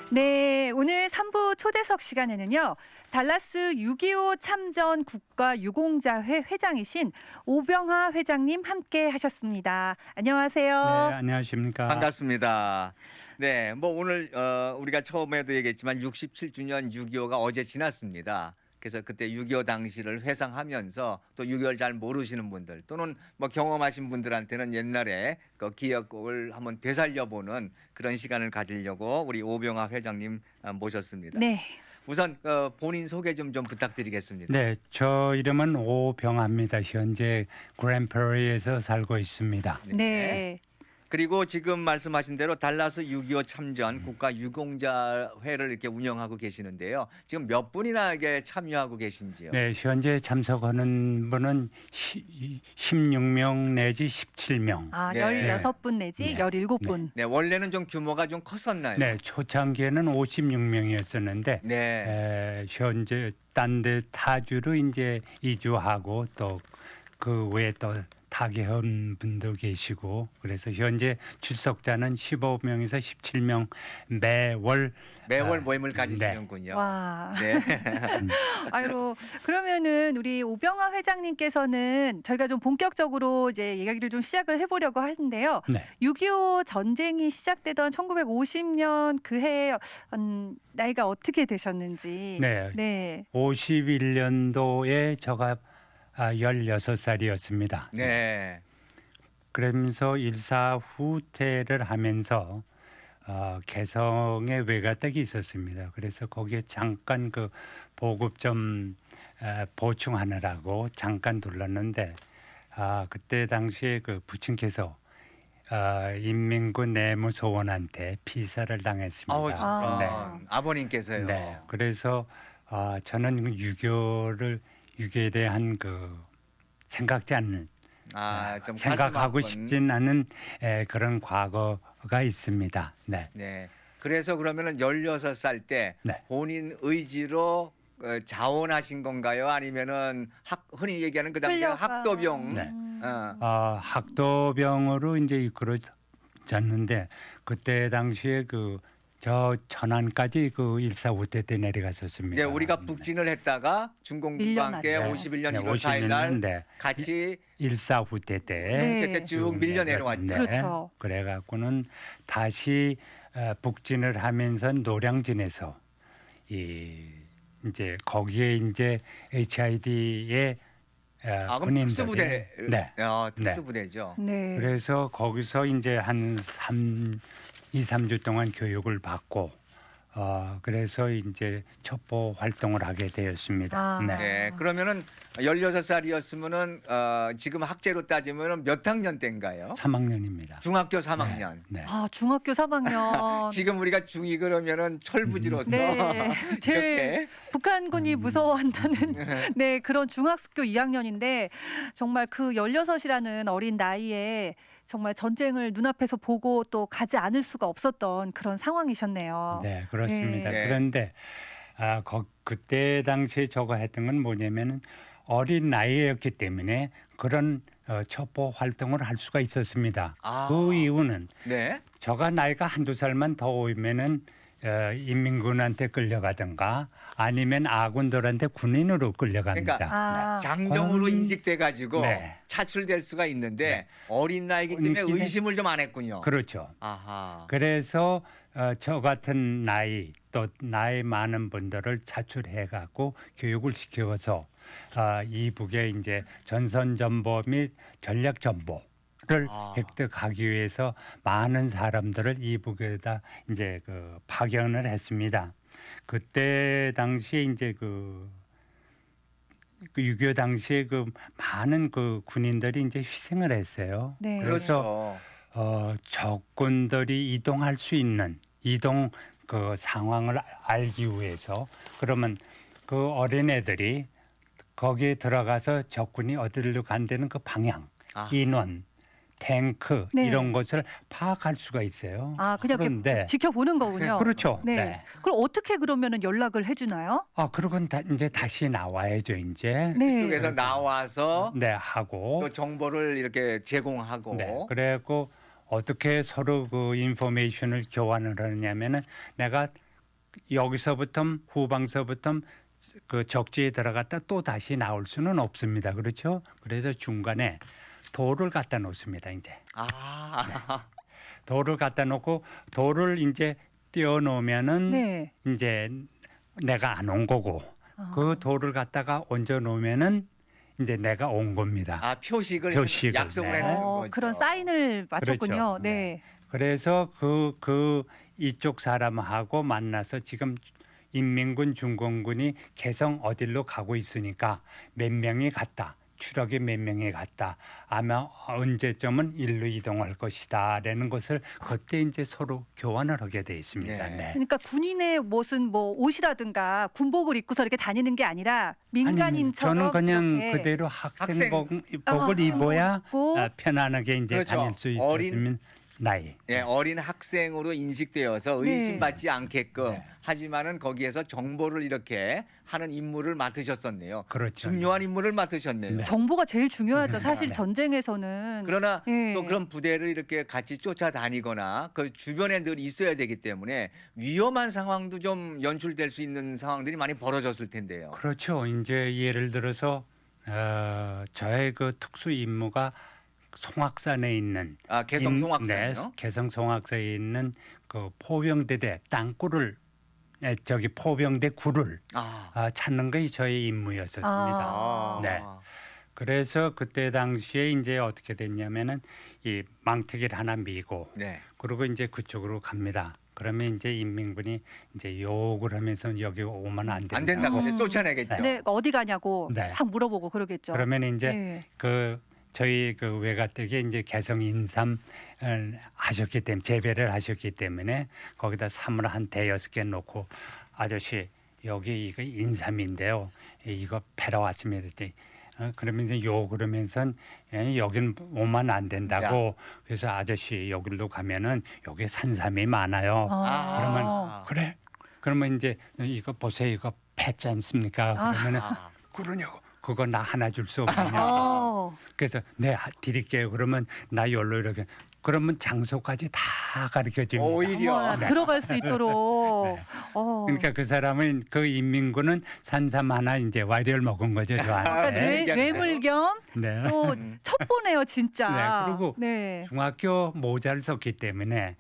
네, 오늘 3부 초대석 시간에는요. 달라스 6.25 참전 국가유공자회 회장이신 오병하 회장님 함께 하셨습니다. 안녕하세요. 네, 안녕하십니까. 반갑습니다. 네, 뭐 오늘 우리가 처음에도 얘기했지만 67주년 6.25가 어제 지났습니다. 그래서 그때 6.25 당시를 회상하면서 또 6.25를 잘 모르시는 분들 또는 뭐 경험하신 분들한테는 옛날에 그 기억을 한번 되살려보는 그런 시간을 가지려고 우리 오병하 회장님 모셨습니다. 네. 우선 본인 소개 좀 부탁드리겠습니다. 네, 저 이름은 오병하입니다. 현재 그랜프리에서 살고 있습니다. 네. 그리고 지금 말씀하신 대로 달라스 6.25 참전 국가유공자회를 이렇게 운영하고 계시는데요. 지금 몇 분이나 이게 참여하고 계신지요? 네, 현재 참석하는 분은 16명 내지 17명. 아, 네. 16분 내지 네. 17분. 네, 원래는 좀 규모가 좀 컸었나요? 네, 초창기에는 56명이었었는데 네. 현재 딴 데 타주로 이제 이주하고 또 그 외에 또 타계한 분도 계시고 그래서 현재 출석자는 15명에서 17명 매월 모임을 가지시는군요. 와. 네. 아이고, 그러면은 우리 오병하 회장님께서는 저희가 좀 본격적으로 이제 이야기를 좀 시작을 해보려고 하는데요. 네. 6.25 전쟁이 시작되던 1950년 그 해에 나이가 어떻게 되셨는지. 네. 네. 51년도에 제가 16살이었습니다. 네. 그러면서 일사후퇴를 하면서 개성의 외가댁이 있었습니다. 그래서 거기에 잠깐 그 보급 좀 보충하느라고 잠깐 둘렀는데 그때 당시에 그 부친께서 인민군 내무소원한테 피살을 당했습니다. 아우, 네. 아버님께서요. 네. 그래서 저는 6.25에 대한 그 생각지 않는 좀 생각하고 가슴 아픈. 싶진 않은 그런 과거가 있습니다. 네. 네. 그래서 그러면은 16살 때 네. 본인 의지로 자원하신 건가요? 아니면은 흔히 얘기하는 그 당시 학도병. 네. 어. 학도병으로 이제 이끌어졌는데 그때 당시에 저 천안까지 그 일사후퇴 때 내려갔었습니다. 네, 우리가 북진을 했다가 중공군과 함께 밀려났죠. 51년 네, 1월 4일 날 네. 같이 일사후퇴 때 네. 그때 쭉 밀려 내려왔죠. 네. 그렇죠. 그래갖고는 다시 북진을 하면서 노량진에서 이제 거기에 이제 HID의 그럼 군인들이 특수부대. 네. 특수부대죠. 네. 그래서 거기서 이제 한 2, 3주 동안 교육을 받고 그래서 이제 첩보 활동을 하게 되었습니다. 네. 네. 그러면은 16살이었으면은 지금 학제로 따지면은 몇 학년 때인가요? 3학년입니다. 중학교 3학년. 네. 아, 중학교 3학년. 지금 우리가 중2 그러면은 철부지로서 네. 제일 이렇게 북한군이 무서워한다는 네, 그런 중학교 2학년인데 정말 그 16이라는 어린 나이에 정말 전쟁을 눈앞에서 보고 또 가지 않을 수가 없었던 그런 상황이셨네요. 네, 그렇습니다. 네. 그런데 그때 당시에 저가 했던 건 뭐냐면은 어린 나이였기 때문에 그런 첩보 활동을 할 수가 있었습니다. 그 이유는 네. 저가 나이가 한두 살만 더 오면은 인민군한테 끌려가든가 아니면 아군들한테 군인으로 끌려갑니다. 아. 장정으로 그런- 인식돼 가지고 네. 차출될 수가 있는데 어린 나이기 때문에 어린 의심을 좀 안 했군요. 그렇죠. 아하. 그래서 저 같은 나이 또 나이 많은 분들을 차출해 갖고 교육을 시켜서 이북의 이제 전선 정보 및 전략 정보를 획득하기 위해서 많은 사람들을 이북에다 이제 파견을 했습니다. 그때 당시에 이제 그 6.25 당시에 많은 군인들이 이제 희생을 했어요. 네. 그렇죠. 적군들이 이동할 수 있는 이동 상황을 알기 위해서 그러면 그 어린애들이 거기에 들어가서 적군이 어디로 간다는 그 방향, 인원, 탱크 네. 이런 것을 파악할 수가 있어요. 그냥 그런데 이렇게 지켜보는 거군요. 그렇죠. 네. 네. 그럼 어떻게 그러면은 연락을 해주나요? 그러건 이제 다시 나와야죠, 이제. 네. 그쪽에서 나와서 네, 하고. 또 정보를 이렇게 제공하고. 네. 그래갖고 어떻게 서로 그 인포메이션을 교환을 하느냐면은 내가 여기서부터 후방서부터 그 적지에 들어갔다 또 다시 나올 수는 없습니다. 그렇죠? 그래서 중간에 돌을 갖다 놓습니다. 이제 아, 돌을 갖다 놓고 돌을 이제 띄워 놓으면은 네. 이제 내가 안 온 거고 그 돌을 갖다가 얹어 놓으면은 이제 내가 온 겁니다. 아 표식을 표식을, 약속을 네. 해놓는 거죠. 그런 사인을 맞췄군요. 그렇죠. 네. 그래서 그 이쪽 사람하고 만나서 지금 인민군 중공군이 개성 어디로 가고 있으니까 몇 명이 갔다. 추락이 몇 명이 갔다. 아마 언제쯤은 일로 이동할 것이다라는 것을 그때 이제 서로 교환을 하게 돼 있습니다. 네. 네. 그러니까 군인의 무슨 뭐 옷이라든가 군복을 입고서 이렇게 다니는 게 아니라 민간인처럼 저는 그냥 이렇게 그대로 학생복을 아, 입어야 입고. 편안하게 이제 그렇죠. 다닐 수 어린- 있었으면 나이. 예, 어린 학생으로 인식되어서 네. 의심받지 않게끔 네. 하지만은 거기에서 정보를 이렇게 하는 임무를 맡으셨었네요. 그렇죠. 중요한 임무를 맡으셨네요. 네. 정보가 제일 중요하죠. 사실 네. 전쟁에서는. 그러나 예. 또 그런 부대를 이렇게 같이 쫓아다니거나 그 주변에 늘 있어야 되기 때문에 위험한 상황도 좀 연출될 수 있는 상황들이 많이 벌어졌을 텐데요. 그렇죠. 이제 예를 들어서 저의 그 특수 임무가 송악산에 있는 아, 개성 송악산이요? 네, 개성 송악산에 있는 그 포병대대 땅굴을 저기 포병대 굴을 아, 찾는 것이 저의 임무였었습니다. 아. 네. 그래서 그때 당시에 이제 어떻게 됐냐면은 이 망태기를 하나 미고 네. 그리고 이제 그쪽으로 갑니다. 그러면 이제 인민군이 이제 욕을 하면서 여기 오면 안 된다. 안 된다고 이제 음. 쫓아내겠죠. 네, 어디 가냐고 네. 확 물어보고 그러겠죠. 그러면 이제 네. 그 저희 그 외가댁에 이제 개성 인삼 하셨기 때문에 재배를 하셨기 때문에 거기다 삼을 한 대여섯 개 놓고 아저씨 여기 이거 인삼인데요. 이거 패러 왔습니다. 그러면 이제 욕을 하면서 여긴 오면 안 된다고. 그래서 아저씨 여기로 가면은 여기 산삼이 많아요. 그러면 그래? 그러면 이제 이거 보세요. 이거 패지 않습니까? 그러면은 아. 그러냐고. 그거 나 하나 줄 수 없느냐. 어. 그래서 네 드릴게요. 그러면 나 열로 이렇게 그러면 장소까지 다 가르쳐 줍니다. 오히려 어머나, 들어갈 수 있도록. 네. 어. 그러니까 그 사람은 그 인민군은 산삼 하나 이제 와리를 먹은 거죠 그러니까 저한테. 뇌물 겸 네. 또 첩보네요, 진짜. 네, 그리고 네. 중학교 모자를 썼기 때문에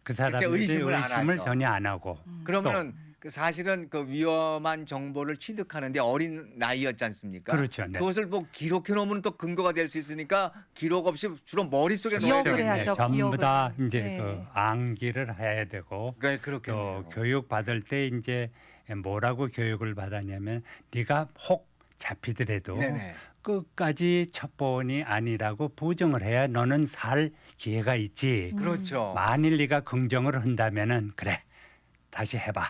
그 사람이 의심을 안 의심을 하죠. 전혀 안 하고. 그러면은 그 사실은 그 위험한 정보를 취득하는데 어린 나이였지 않습니까? 그렇죠. 네. 그것을 뭐 기록해 놓으면 또 근거가 될 수 있으니까 기록 없이 주로 머릿속에 넣어야 기억을 되겠네요. 해야죠. 전부 다 기억을. 이제 네. 그 암기를 해야 되고 네, 또 그렇겠네요. 교육 받을 때 이제 뭐라고 교육을 받았냐면 네가 혹 잡히더라도 네네. 끝까지 첩보원이 아니라고 부정을 해야 너는 살 기회가 있지. 그렇죠. 만일 네가 긍정을 한다면은 그래 다시 해봐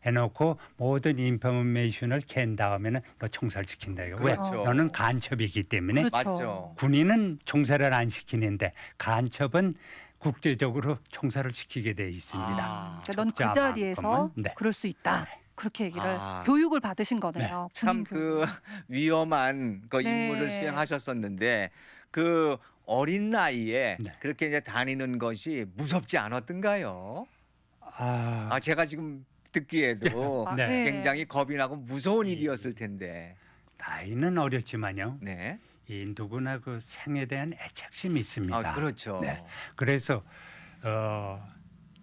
해놓고 모든 인포메이션을 캔 다음에는 너 총살시킨다 이거. 그렇죠. 왜? 너는 간첩이기 때문에 그렇죠. 맞죠. 군인은 총살을 안 시키는데 간첩은 국제적으로 총살을 시키게 돼 있습니다. 아, 그러니까 넌 그 적자만큼은, 자리에서 네. 그럴 수 있다. 그렇게 얘기를 아. 교육을 받으신 거네요. 참 군인 교육. 그 위험한 그 네. 임무를 수행하셨었는데 그 어린 나이에 네. 그렇게 이제 다니는 것이 무섭지 않았던가요? 아, 제가 지금 듣기에도 아, 네. 굉장히 겁이 나고 무서운 일이었을 텐데. 나이는 어렸지만요. 네. 이 누구나 그 생에 대한 애착심이 있습니다. 아, 그렇죠. 네. 그래서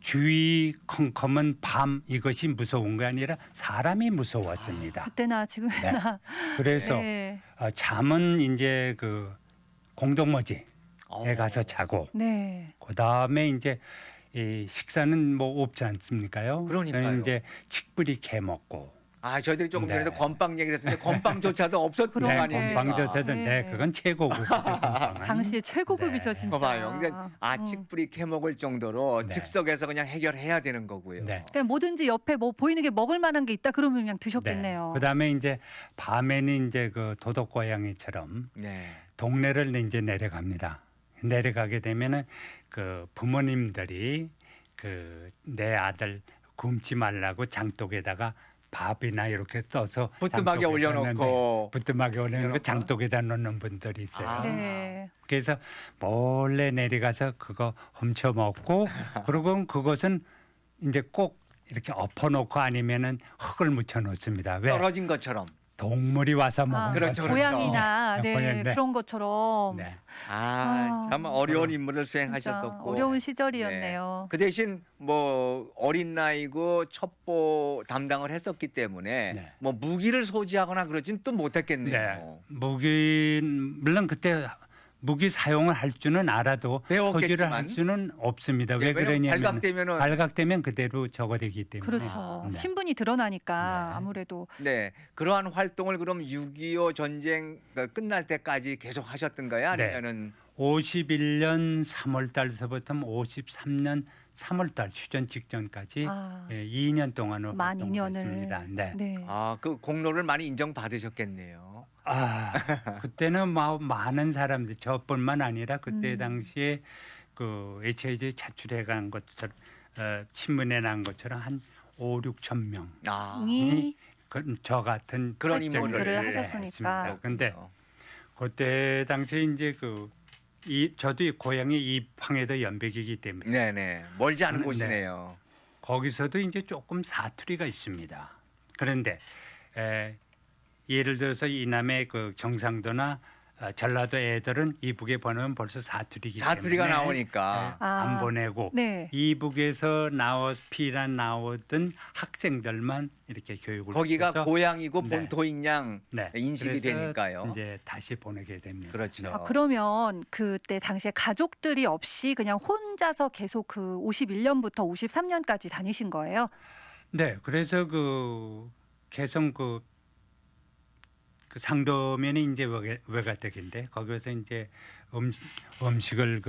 주의 컴컴한 밤 이것이 무서운 게 아니라 사람이 무서웠습니다. 그때나 지금이나. 그래서 네. 잠은 이제 그 공동모지에 가서 자고 네. 그 다음에 이제 이 식사는 뭐 없지 않습니까요? 그러니까요. 이제 칡뿌리 캐 먹고. 아, 저희들이 조금 네. 전에도 건빵 얘기를 했는데 건빵조차도 없었던 거 그러네. 아닙니까? 건빵조차도 네. 네, 그건 최고급이죠. 건빵은. 당시에 최고급이죠, 네. 진짜. 거 봐요. 근데 음. 칡뿌리 캐 먹을 정도로 네. 즉석에서 그냥 해결해야 되는 거고요. 네. 그냥 뭐든지 옆에 뭐 보이는 게 먹을 만한 게 있다 그러면 그냥 드셨겠네요. 그다음에 이제 밤에는 이제 그 도덕 고양이처럼 네. 동네를 이제 내려갑니다. 내려가게 되면은 그 부모님들이 그 내 아들 굶지 말라고 장독에다가 밥이나 이렇게 떠서 부뚜막에 장독에다 올려놓고. 넣는데 부뚜막에 올려놓고 올려놓고. 장독에다 넣는 분들이 있어요. 아. 네. 그래서 몰래 내려가서 그거 훔쳐 먹고 그리고 그것은 이제 꼭 이렇게 엎어놓고 아니면은 흙을 묻혀 놓습니다. 왜? 떨어진 것처럼. 동물이 와서 먹은 그렇죠, 것처럼. 고양이나 네, 고양인데. 그런 것처럼 네. 참 어려운 임무를 진짜 수행하셨었고. 어려운 시절이었네요. 그 대신 뭐 어린 나이고 첩보 담당을 했었기 때문에 네. 뭐 무기를 소지하거나 그러진 또 못했겠네요. 네. 무기 물론 그때 무기 사용을 할 줄은 알아도 배웠겠지만. 소지를 할 수는 없습니다. 왜 왜냐면 그러냐면 발각되면은 발각되면 그대로 적어되기 때문에. 그렇죠. 네. 신분이 드러나니까 네. 아무래도 네 그러한 활동을 그럼 6.25 전쟁 끝날 때까지 계속 하셨던가요? 네. 아니면은 51년 3월 달서부터 53년 3월 달 휴전 직전까지 아, 2년 동안을 만 활동을 2년을 했습니다. 네. 네. 그 공로를 많이 인정받으셨겠네요. 그때는 많은 사람들 저뿐만 아니라 그때 음. 당시에 그 HIV 자출해 간 것처럼 신문에 난 것처럼 한 5, 6천 명. 이 저 같은 그런 활동을 임무를 하셨으니까. 했습니다. 근데 그때 당시에 이제 저도 이 고향이 입항에도 연백이기 때문에 네네 멀지 않은 네. 곳이네요. 거기서도 이제 조금 사투리가 있습니다. 그런데 예를 들어서 이남의 그 경상도나 전라도 애들은 이북에 보내면 벌써 사투리기 사투리가 때문에 나오니까. 안 보내고 네. 이북에서 피난 나오던 학생들만 이렇게 교육을 거기가 시켜서 고향이고 네. 본토인 양 네. 인식이 그래서 되니까요. 이제 다시 보내게 됩니다. 그렇죠. 네. 그러면 그때 당시에 가족들이 없이 그냥 혼자서 계속 그 51년부터 53년까지 다니신 거예요? 네, 그래서 개성 그 상도면이 이제 외가댁인데 거기서 이제 음식을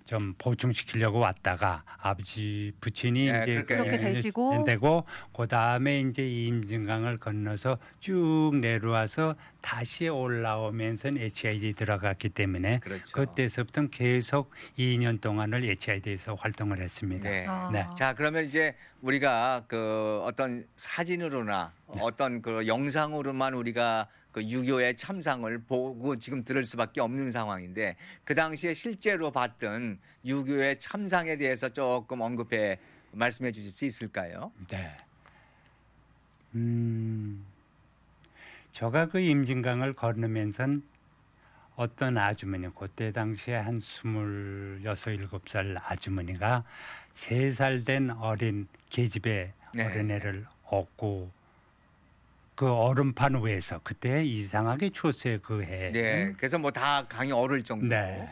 좀 보충시키려고 왔다가 아버지 부친이 네, 이제 그렇게 되시고. 되고 그 다음에 이제 임진강을 건너서 쭉 내려와서 다시 올라오면서 HID 들어갔기 때문에 그렇죠. 그때서부터 계속 2년 동안을 HID에서 활동을 했습니다. 네. 네. 자 그러면 이제 우리가 어떤 사진으로나 어떤 영상으로만 우리가 6.25의 참상을 보고 지금 들을 수밖에 없는 상황인데 그 당시에 실제로 봤던 6.25의 참상에 대해서 조금 언급해 말씀해 주실 수 있을까요? 네. 제가 임진강을 건너면서 어떤 아주머니, 그때 당시에 한 26, 7살 아주머니가 3살 된 어린 계집애 네. 어린애를 업고 그 얼음판 위에서 그때 이상하게 추웠어요 그 해. 네. 그래서 뭐 다 강이 얼을 정도로. 네.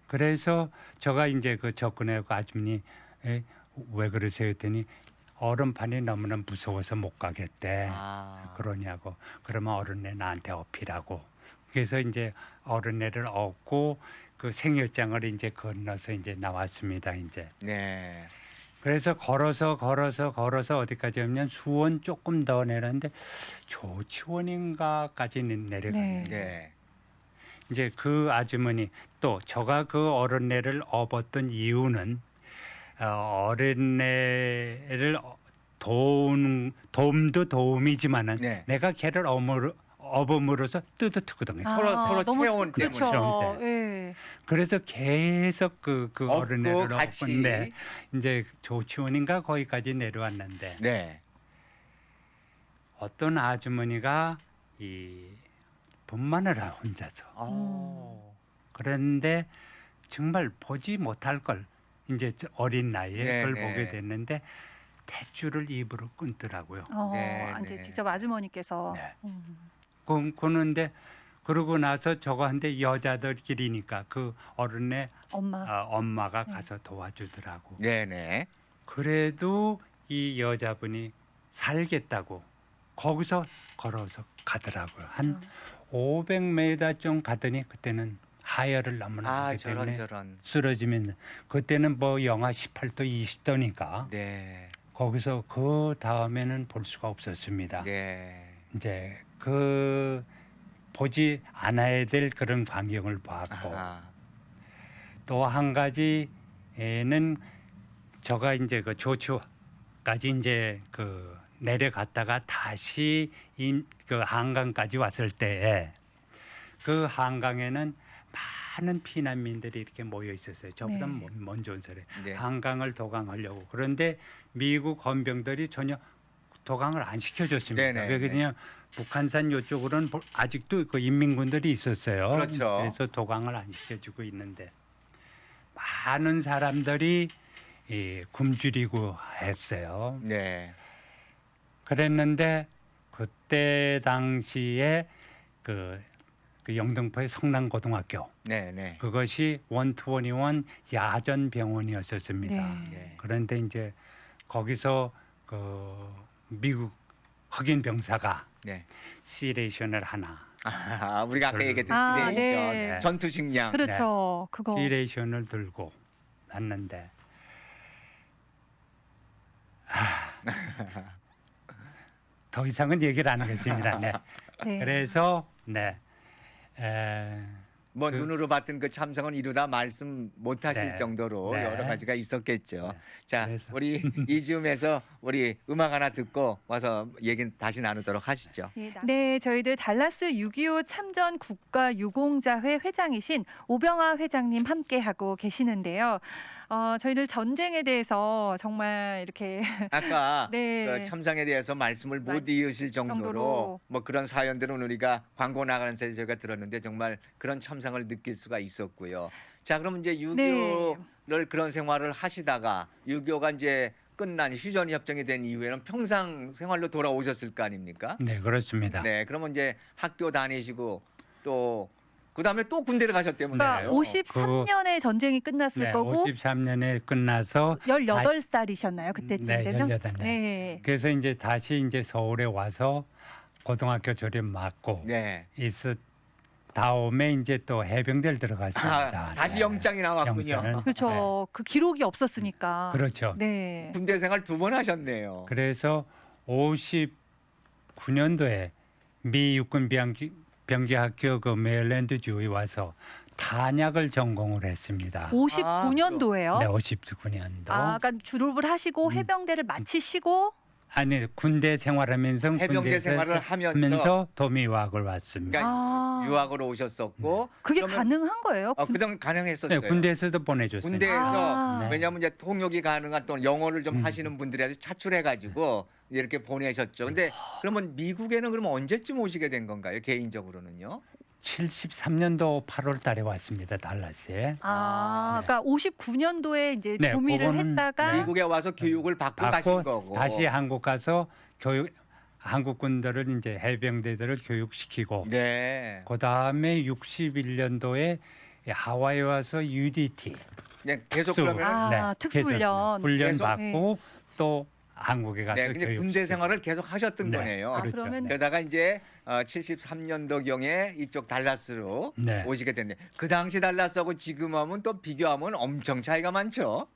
그래서 제가 이제 접근해 그 아주머니 왜 그러세요 했더니 얼음판이 너무나 무서워서 못 가겠대. 그러냐고. 그러면 어른애 나한테 업히라고. 그래서 이제 어른애를 업고 그 생혈장을 이제 건너서 이제 나왔습니다. 이제. 네. 그래서 걸어서 어디까지 오면 수원 조금 더 내렸는데 조치원인가까지 내려갔는데 네. 이제 그 아주머니 또 제가 그 어린애를 업었던 이유는 어린애를 도움도 도움이지만은 네. 내가 걔를 업음으로써 뜨뜻하거든요. 서로 너무 체온 때문에. 그렇죠. 네. 예. 그래서 계속 그 어린애를 같이. 업은데 이제 조치원인가 거기까지 내려왔는데 네. 어떤 아주머니가 이 분만을 혼자서 그런데 정말 보지 못할 걸 이제 어린 나이에 네, 그걸 네. 보게 됐는데 탯줄을 입으로 끊더라고요. 네, 이제 네. 직접 아주머니께서 네. 그는데 그러고 나서 저거한테 여자들끼리니까 그 어른의 엄마가 가서 도와주더라고. 네네. 그래도 이 여자분이 살겠다고 거기서 걸어서 가더라고요. 한 500m 좀 가더니 그때는 하열을 너무나 하기 때문에 저런. 쓰러지면 그때는 뭐 영하 18도, 20도니까 네. 거기서 그 다음에는 볼 수가 없었습니다. 네. 이제 보지 않아야 될 그런 광경을 봤고 또 한 가지는 제가 이제 조추까지 이제 내려갔다가 다시 한강까지 왔을 때에 그 한강에는 많은 피난민들이 이렇게 모여 있었어요. 저보다 네. 먼저 온 사람. 네. 한강을 도강하려고. 그런데 미국 헌병들이 전혀 도강을 안 시켜줬습니다. 네네. 그냥 북한산 이쪽으로는 아직도 그 인민군들이 있었어요. 그렇죠. 그래서 도강을 안 시켜주고 있는데 많은 사람들이 굶주리고 했어요. 네. 그랬는데 그때 당시에 그 영등포의 성남고등학교 네, 네. 그것이 원투원이원 야전 병원이었었습니다. 네. 네. 그런데 이제 거기서 그 미국 흑인 병사가 네. 시레이션을 하나 아, 우리가 아까 별로. 얘기했던 아, 시레이션, 네. 전투 식량. 그렇죠. 그거. 시레이션을 들고 왔는데 더 이상은 얘기를 안 하겠습니다. 네. 네. 그래서 뭐 그- 눈으로 봤던 그 참상은 이루다 말씀 못하실 네. 정도로 네. 여러 가지가 있었겠죠. 네. 자, 그래서. 우리 이즈음에서 우리 음악 하나 듣고 와서 얘기 다시 나누도록 하시죠. 네, 저희들 달라스 6.25 참전 국가유공자회 회장이신 오병화 회장님 함께하고 계시는데요. 저희들 전쟁에 대해서 정말 이렇게 아까 네. 그 참상에 대해서 말씀을 못 맞- 이으실 정도로 정도로. 뭐 그런 사연들은 우리가 광고 나가는 새에 저희가 들었는데 정말 그런 참상을 느낄 수가 있었고요. 자, 그럼 이제 6.25를 그런 생활을 하시다가 6.25가 이제 끝난 휴전 협정이 된 이후에는 평상 생활로 돌아오셨을 거 아닙니까? 네 그렇습니다. 네, 그러면 이제 학교 다니시고 또 그다음에 또 군대를 가셨다면서요. 그러니까 53년에 전쟁이 끝났을 네, 거고 53년에 끝나서 18살이셨나요? 그때쯤 네, 되면? 18 네. 네. 그래서 이제 다시 이제 서울에 와서 고등학교 졸업 맞고 네. 있어 다음에 이제 또 해병대를 들어갔습니다. 아, 다시 네. 영장이 나왔군요. 영장을. 그렇죠. 그 기록이 없었으니까. 네. 그렇죠. 네. 군대 생활 2번 하셨네요. 그래서 59년도에 미 육군 병기학교 그 메릴랜드 주에 와서 탄약을 전공을 했습니다. 59년도에요. 네, 59년도. 그러니까 졸업을 하시고 해병대를 마치시고 아니 군대 생활하면서 해병대 군대에서 생활을 하면서 도미유학을 왔습니다. 그러니까 유학으로 오셨었고 그게 그러면- 가능한 거예요? 그동안 가능했었어요. 네, 군대에서도 보내줬어요. 군대에서 아. 왜냐하면 이제 통역이 가능한 또 영어를 좀 음. 하시는 분들이 차출해가지고 이렇게 보내셨죠. 근데 그러면 미국에는 그러면 언제쯤 오시게 된 건가요? 개인적으로는요? 73년도 8월 달에 왔습니다. 달라스에. 네. 그러니까 59년도에 이제 네, 도미를 그거는 했다가 미국에 와서 교육을 받고 가신 받고 거고. 다시 한국 가서 한국 군들을 이제 해병대들을 교육시키고 네. 그 다음에 61년도에 하와이 와서 UDT 그냥 계속 특수. 그러면 특수훈련. 훈련 계속- 받고 또 한국에 가서 네, 근데 군대 교육시키고. 생활을 계속 하셨던 네, 거네요. 그렇죠. 그러면- 네. 그러다가 이제 73년도 경에 이쪽 달라스로 네. 오시게 됐는데 그 당시 달라스하고 지금 하면 또 비교하면 엄청 차이가 많죠.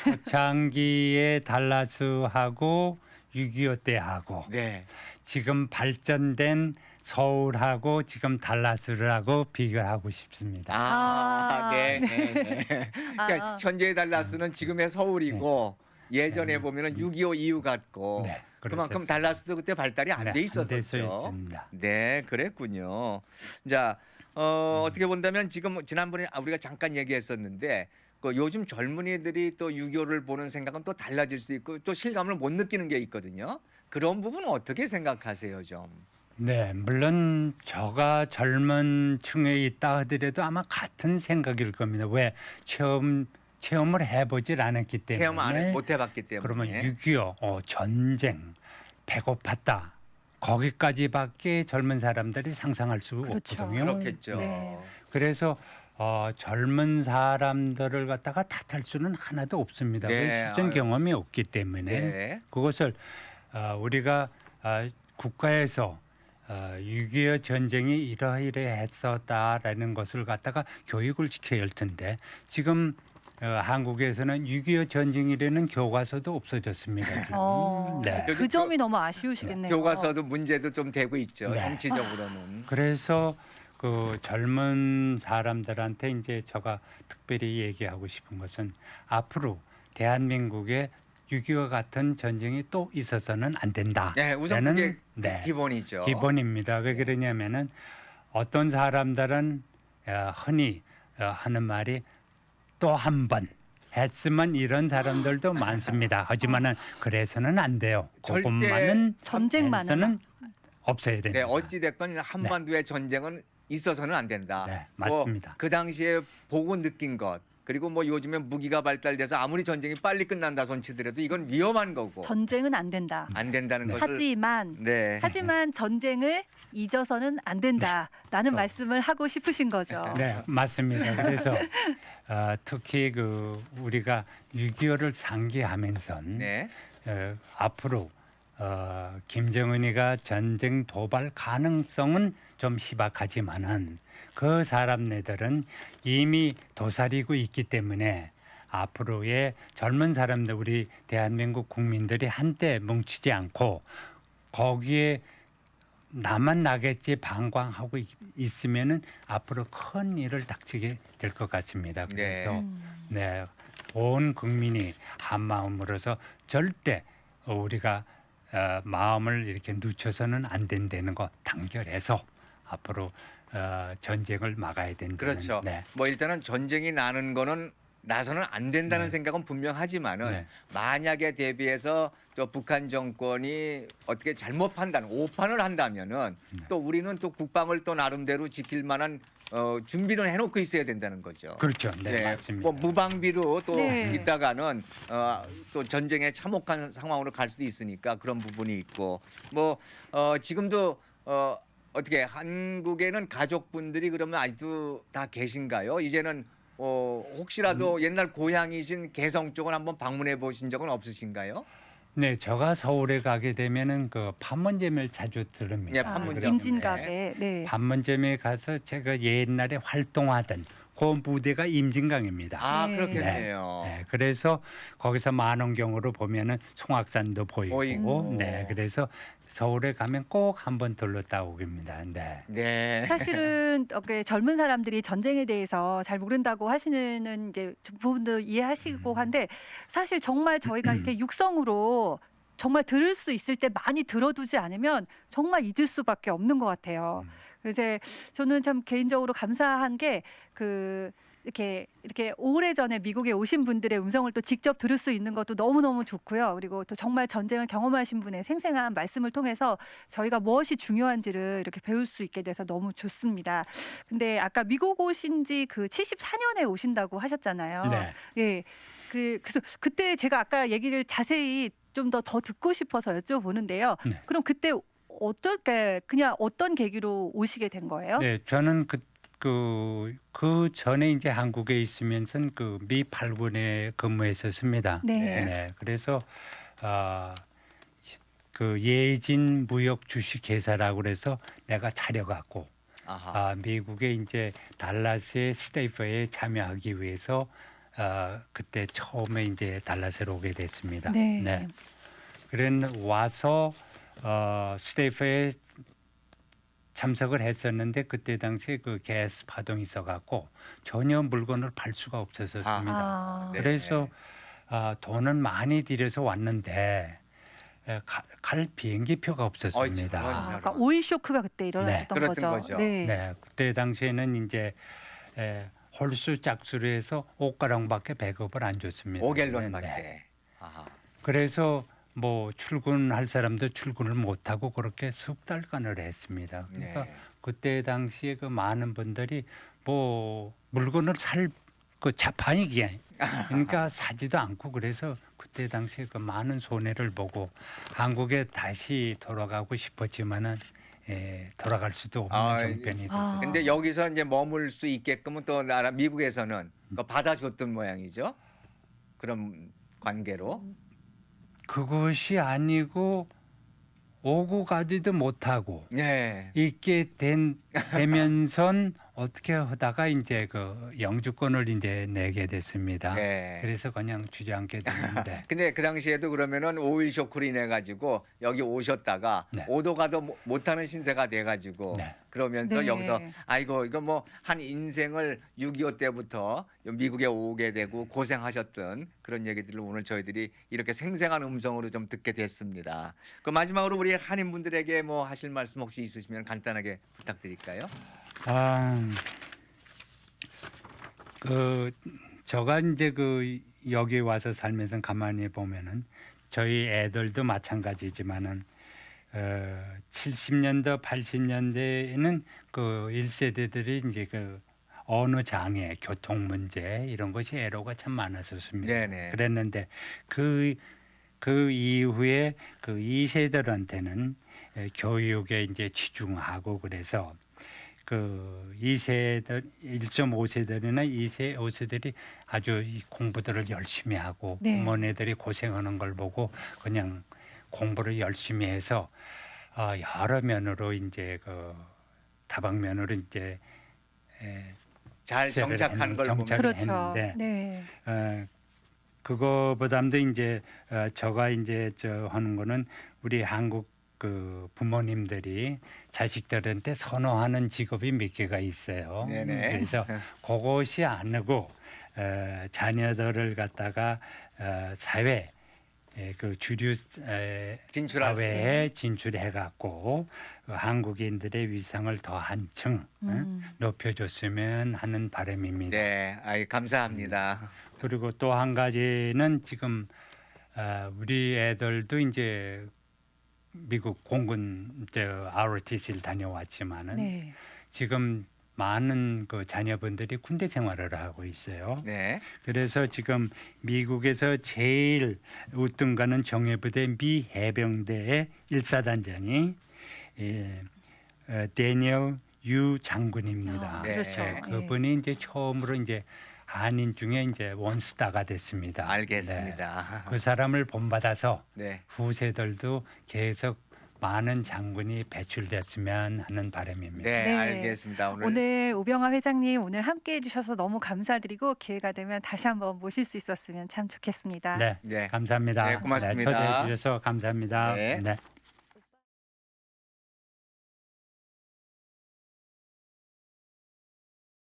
초창기에 달라스하고 6.25 때하고 네. 지금 발전된 서울하고 지금 달라스하고 비교를 하고 싶습니다. 네, 네, 네. 그러니까 현재의 달라스는 지금의 서울이고 예전에 보면은 6.25 이후 같고 네, 그만큼 그렇습니다. 달라스도 그때 발달이 안 돼 안 돼 있었었죠. 있습니다. 네, 그랬군요. 자, 어떻게 본다면 지금 지난번에 우리가 잠깐 얘기했었는데 그 요즘 젊은이들이 또 6.25를 보는 생각은 또 달라질 수 있고 또 실감을 못 느끼는 게 있거든요. 그런 부분은 어떻게 생각하세요, 좀? 네, 물론 저가 젊은 층에 있다 하더라도 아마 같은 생각일 겁니다. 왜 체험을 해보질 않았기 때문에. 체험 안 못 해봤기 때문에. 그러면 6.25 전쟁, 배고팠다. 거기까지밖에 젊은 사람들이 상상할 수 그렇죠. 없거든요. 그렇겠죠. 네. 그래서 젊은 사람들을 갖다가 탓할 수는 하나도 없습니다. 네, 왜 실전 아유. 경험이 없기 때문에 네. 그것을 우리가 국가에서 6.25 전쟁이 이러이러했었다라는 것을 갖다가 교육을 시켜야 할 텐데 지금 한국에서는 6.25 전쟁이라는 교과서도 없어졌습니다. 지금. 네. 그 점이 너무 아쉬우시겠네요. 교과서도 문제도 좀 되고 있죠. 네. 정치적으로는. 그래서 그 젊은 사람들한테 이제 제가 특별히 얘기하고 싶은 것은 앞으로 대한민국에 6.25 같은 전쟁이 또 있어서는 안 된다. 네, 우선 그게 네, 기본이죠. 기본입니다. 왜 그러냐면은 어떤 사람들은 흔히 하는 말이 또 한 번 했으면 이런 사람들도 많습니다. 하지만은 그래서는 안 돼요. 절대 그것만은 전쟁만은 해서는 없어야 됩니다. 네, 어찌 됐건 한반도의 전쟁은 있어서는 안 된다. 네, 뭐 맞습니다. 그 당시에 보고 느낀 것 그리고 뭐 요즘에 무기가 발달돼서 아무리 전쟁이 빨리 끝난다 손치더라도 이건 위험한 거고 전쟁은 안 된다. 안 된다는 것을 하지만 전쟁을 잊어서는 안 된다라는 말씀을 하고 싶으신 거죠. 네, 맞습니다. 그래서 특히 우리가 6.25를 상기하면선 네. 앞으로 김정은이가 전쟁 도발 가능성은 좀 희박하지만은 그 사람네들은 이미 도사리고 있기 때문에 앞으로의 젊은 사람들 우리 대한민국 국민들이 한때 뭉치지 않고 거기에 나만 나겠지 방광하고 있으면은 앞으로 큰 일을 닥치게 될 것 같습니다. 그래서 네, 온 국민이 한 마음으로서 절대 우리가 마음을 이렇게 늦춰서는 안 된다는 거 단결해서 앞으로 전쟁을 막아야 된다는. 그렇죠. 네. 뭐 일단은 전쟁이 나는 거는 나서는 안 된다는 네. 생각은 분명하지만은 네. 만약에 대비해서 저 북한 정권이 어떻게 잘못 판단, 오판을 한다면은 또 우리는 또 국방을 또 나름대로 지킬 만한 준비는 해놓고 있어야 된다는 거죠. 그렇죠. 네, 맞습니다. 뭐 무방비로 또 네. 있다가는 또 전쟁에 참혹한 상황으로 갈 수도 있으니까 그런 부분이 있고 뭐 지금도 어떻게 한국에는 가족분들이 그러면 아직도 다 계신가요? 이제는 혹시라도 옛날 고향이신 개성 쪽은 한번 방문해 보신 적은 없으신가요? 네, 제가 서울에 가게 되면은 그 판문점을 자주 들릅니다. 예, 판문점. 임진각에 네. 판문점에 가서 제가 옛날에 활동하던 그 무대가 임진강입니다. 아, 네. 그렇겠네요. 네, 그래서 거기서 만원경으로 보면은 송악산도 보이고, 보이고. 네, 그래서 서울에 가면 꼭 한번 들렀다 오깁니다. 네. 네. 사실은 젊은 사람들이 전쟁에 대해서 잘 모른다고 하시는 이제 부분도 이해하시고 한데 사실 정말 저희가 이렇게 육성으로 정말 들을 수 있을 때 많이 들어두지 않으면 정말 잊을 수밖에 없는 것 같아요. 그래서 저는 참 개인적으로 감사한 게 이렇게 오래전에 미국에 오신 분들의 음성을 또 직접 들을 수 있는 것도 너무너무 좋고요. 그리고 또 정말 전쟁을 경험하신 분의 생생한 말씀을 통해서 저희가 무엇이 중요한지를 이렇게 배울 수 있게 돼서 너무 좋습니다. 근데 아까 미국 오신 지 그 74년에 오신다고 하셨잖아요. 네. 예. 그래서 그때 제가 아까 얘기를 자세히 좀 더 듣고 싶어서 여쭤보는데요. 네. 그럼 그때 그냥 어떤 계기로 오시게 된 거예요? 네, 저는 그 전에 이제 한국에 있으면서 그 미 8군에 근무했었습니다. 네. 네, 그래서 그 예진 무역 주식회사라고 그래서 내가 차려갖고 아하. 미국에 이제 달라스의 스테이퍼에 참여하기 위해서 그때 처음에 이제 달라스로 오게 됐습니다. 네. 그런 와서 스테이퍼에 참석을 했었는데 그때 당시에 그 게스 파동이 있어갖고 전혀 물건을 팔 수가 없었습니다. 아. 네. 그래서 돈은 많이 들여서 왔는데 갈 비행기 표가 없었습니다. 어이, 아, 그러니까 오일 쇼크가 그때 일어났던 그랬던 거죠. 거죠. 네. 네, 그때 당시에는 이제 홀수 짝수로 해서 5가량밖에 배급을 안 줬습니다. 5갤런밖에. 네. 아하. 그래서 뭐 출근할 사람도 출근을 못하고 그렇게 석 달간을 했습니다. 그러니까 네. 그때 당시에 그 많은 분들이 뭐 물건을 살 그 자판이기에 그러니까 사지도 않고 그래서 그때 당시에 그 많은 손해를 보고 한국에 다시 돌아가고 싶었지만은 돌아갈 수도 없는 아, 정편이 아. 됐어요. 근데 여기서 이제 머물 수 있게끔은 또 나라 미국에서는 그거 받아줬던 모양이죠. 그런 관계로. 그것이 아니고 오고 가지도 못하고 네. 있게 되면선 어떻게 하다가 이제 그 영주권을 이제 내게 됐습니다. 네. 그래서 그냥 주저앉게 됐는데 근데 그 당시에도 그러면은 오일 쇼크로 인해 가지고 여기 오셨다가 네. 오도 가도 못하는 신세가 돼 가지고 네. 그러면서 네. 여기서 아이고 이거 뭐 한 인생을 6.25 때부터 미국에 오게 되고 고생하셨던 그런 얘기들을 오늘 저희들이 이렇게 생생한 음성으로 좀 듣게 됐습니다. 그 마지막으로 우리 한인분들에게 뭐 하실 말씀 혹시 있으시면 간단하게 부탁드릴까요? 그 저가 이제 그 여기 와서 살면서 가만히 보면은 저희 애들도 마찬가지지만은 70년대, 80년대에는 그 1세대들이 이제 그 언어 장애, 교통 문제 이런 것이 애로가 참 많았었습니다. 네네. 그랬는데 그 이후에 그 2세들한테는 교육에 이제 치중하고 그래서 그 2세들 1.5세들이나 2세, 5세들이 아주 이 공부들을 열심히 하고 네. 부모네들이 고생하는 걸 보고 그냥 공부를 열심히 해서 여러 면으로 이제 그 다방면으로 이제 잘 정착한 걸 보면 정착을 그렇죠. 했는데 네. 그거보다도 이제 저가 이제 하는 거는 우리 한국 그 부모님들이 자식들한테 선호하는 직업이 몇 개가 있어요. 네네. 그래서 그것이 아니고 자녀들을 갖다가 사회 그 주류 진출할 사회에 진출해 갖고 한국인들의 위상을 더 한층 높여줬으면 하는 바람입니다. 네, 아이 감사합니다. 그리고 또 한 가지는 지금 우리 애들도 이제 미국 공군 ROTC를 다녀왔지만은 네. 지금 많은 그 자녀분들이 군대 생활을 하고 있어요. 네, 그래서 지금 미국에서 제일 우등가는 정예부대 미 해병대의 1사단장이 데니얼 유 장군입니다. 네. 그렇죠. 그분이 이제 처음으로 이제 한인 중에 이제 원스타가 됐습니다. 알겠습니다. 네. 그 사람을 본받아서 네, 후세들도 계속 많은 장군이 배출됐으면 하는 바람입니다. 네, 네. 알겠습니다. 오늘 우병화 회장님 오늘 함께해 주셔서 너무 감사드리고 기회가 되면 다시 한번 모실 수 있었으면 참 좋겠습니다. 네, 네. 감사합니다. 네, 고맙습니다. 초대해 주셔서 감사합니다. 네. 네.